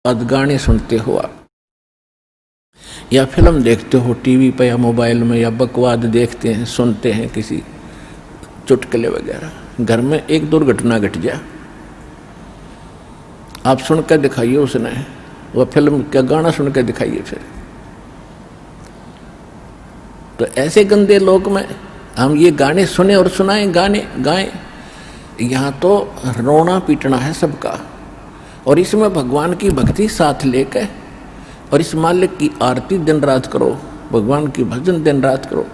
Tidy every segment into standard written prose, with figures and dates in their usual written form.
आज गाने सुनते हो आप, या फिल्म देखते हो टीवी पे या मोबाइल में, या बकवाद देखते हैं सुनते हैं किसी चुटकुले वगैरह, घर में एक दुर्घटना घट जाए, आप सुन कर दिखाइए उसने, वह फिल्म का गाना सुन कर दिखाइए फिर। तो ऐसे गंदे लोक में हम ये गाने सुने और सुनाएं, गाने गाएं, यहाँ तो रोना पीटना है सबका। और इसमें भगवान की भक्ति साथ लेकर और इस मालिक की आरती दिन रात करो, भगवान की भजन दिन रात करो।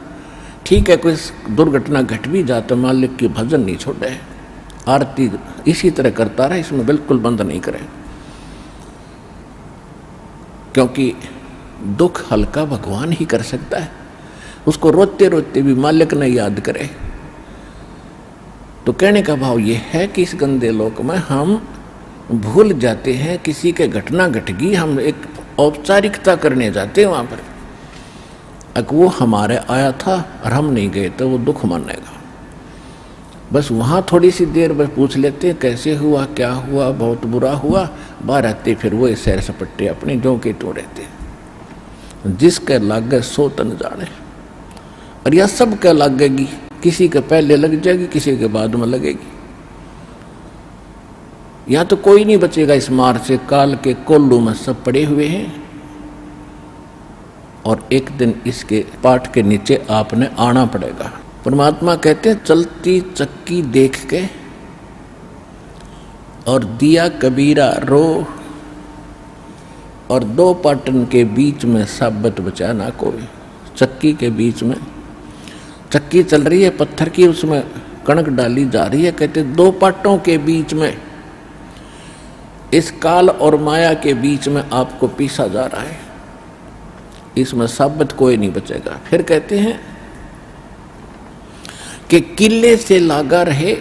ठीक है, कोई दुर्घटना घट भी जाए तो मालिक की भजन नहीं छोड़े, आरती इसी तरह करता रहे, इसमें बिल्कुल बंद नहीं करें, क्योंकि दुख हल्का भगवान ही कर सकता है। उसको रोते रोते भी मालिक ने याद करे। तो कहने का भाव ये है कि इस गंदे लोक में हम भूल जाते हैं, किसी के घटना घट गई, हम एक औपचारिकता करने जाते हैं वहां पर। अगर वो हमारे आया था और हम नहीं गए तो वो दुख मानेगा। बस वहाँ थोड़ी सी देर बस पूछ लेते कैसे हुआ, क्या हुआ, बहुत बुरा हुआ, बाहर आते फिर वो सैर सपट्टे अपने जो के तो रहते। जिसके लागे सो तन जाने, और यह सब क्या लगेगी, किसी के पहले लग जाएगी, किसी के बाद में लगेगी। यहाँ तो कोई नहीं बचेगा इस मार से, काल के कोल्लू में सब पड़े हुए हैं। और एक दिन इसके पाठ के नीचे आपने आना पड़ेगा। परमात्मा कहते हैं चलती चक्की देख के और दिया कबीरा रो, और दो पाटन के बीच में साबत बचा ना कोई। चक्की के बीच में चक्की चल रही है पत्थर की, उसमें कणक डाली जा रही है। कहते दो पाटों के बीच में, इस काल और माया के बीच में आपको पीसा जा रहा है, इसमें साबित कोई नहीं बचेगा। फिर कहते हैं कि किले से लागा रहे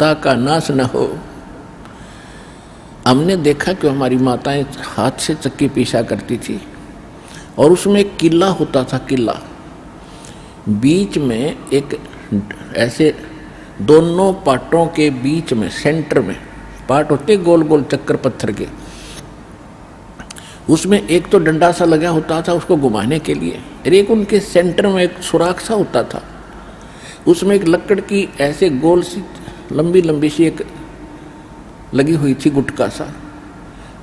ताका नाश न हो। हमने देखा कि हमारी माताएं हाथ से चक्की पीसा करती थी और उसमें एक किला होता था, किला बीच में एक ऐसे दोनों पाटों के बीच में सेंटर में पाट होते गोल गोल चक्कर पत्थर के, उसमें एक तो डंडा सा लगा होता था उसको घुमाने के लिए, और एक उनके सेंटर में एक सुराख सा होता था, उसमें एक लकड़ की ऐसे गोल सी लंबी लंबी सी एक लगी हुई थी गुटका सा,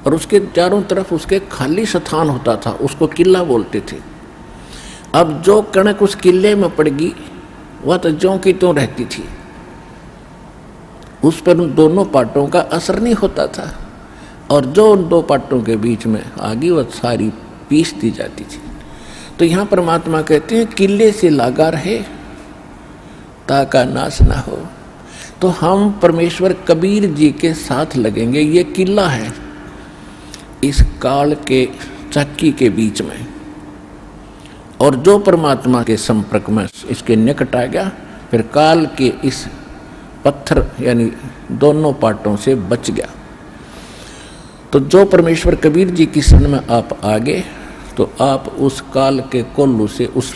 और उसके चारों तरफ उसके खाली स्थान होता था, उसको किला बोलते थे। अब जो कणक उस किले में पड़ गई वह तो ज्यों की त्यों रहती थी, उस पर उन दोनों पाटों का असर नहीं होता था, और जो उन दो पाटों के बीच में आ गई वह सारी पीस दी जाती थी। तो यहाँ परमात्मा कहते हैं किले से लागा रहे ताका नाश ना हो। तो हम परमेश्वर कबीर जी के साथ लगेंगे, ये किला है इस काल के चक्की के बीच में, और जो परमात्मा के संपर्क में इसके निकट आ गया फिर काल के इस पत्थर यानी दोनों पाटों से बच गया। तो जो परमेश्वर कबीर जी की शरण में आप आ गए तो आप उस काल के कोल्लू से, उस